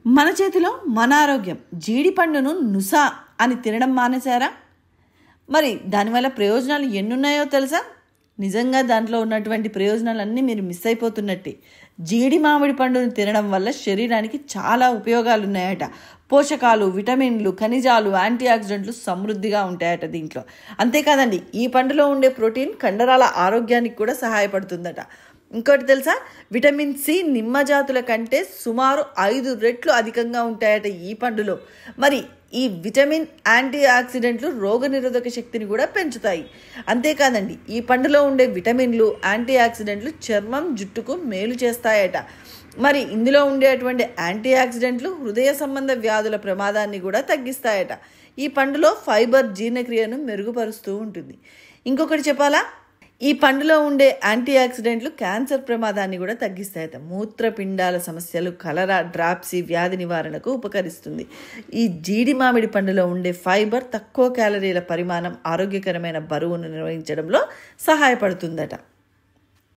మన చేతిలో మన ఆరోగ్యం. జీడి పండును నుసా అని తినడం మానేశారా? మరి దానివల్ల ప్రయోజనాలు ఎన్నున్నాయో తెలుసా? నిజంగా దాంట్లో ఉన్నటువంటి ప్రయోజనాలన్నీ మీరు మిస్ అయిపోతున్నట్టే. జీడి మామిడి పండును తినడం వల్ల శరీరానికి చాలా ఉపయోగాలు ఉన్నాయట. పోషకాలు, విటమిన్లు, ఖనిజాలు, యాంటీ ఆక్సిడెంట్లు సమృద్ధిగా ఉంటాయట దీంట్లో. అంతేకాదండి, ఈ పండులో ఉండే ప్రోటీన్ కండరాల ఆరోగ్యానికి కూడా సహాయపడుతుందట. ఇంకోటి తెలుసా, విటమిన్ సి నిమ్మ జాతుల కంటే సుమారు 5 రెట్లు అధికంగా ఉంటాయట ఈ పండులో. మరి ఈ విటమిన్, యాంటీ ఆక్సిడెంట్లు రోగనిరోధక శక్తిని కూడా పెంచుతాయి. అంతేకాదండి, ఈ పండులో ఉండే విటమిన్లు, యాంటీ ఆక్సిడెంట్లు చర్మం, జుట్టుకు మేలు చేస్తాయట. మరి ఇందులో ఉండేటువంటి యాంటీ ఆక్సిడెంట్లు హృదయ సంబంధ వ్యాధుల ప్రమాదాన్ని కూడా తగ్గిస్తాయట. ఈ పండులో ఫైబర్ జీర్ణక్రియను మెరుగుపరుస్తూ ఉంటుంది. ఇంకొకటి చెప్పాలా, ఈ పండులో ఉండే యాంటీ ఆక్సిడెంట్లు క్యాన్సర్ ప్రమాదాన్ని కూడా తగ్గిస్తాయట. మూత్రపిండాల సమస్యలు, కలరా, డ్రాప్సీ వ్యాధి నివారణకు ఉపకరిస్తుంది. ఈ జీడి మామిడి పండులో ఉండే ఫైబర్ తక్కువ క్యాలరీల పరిమాణం ఆరోగ్యకరమైన బరువును నిర్వహించడంలో సహాయపడుతుందట.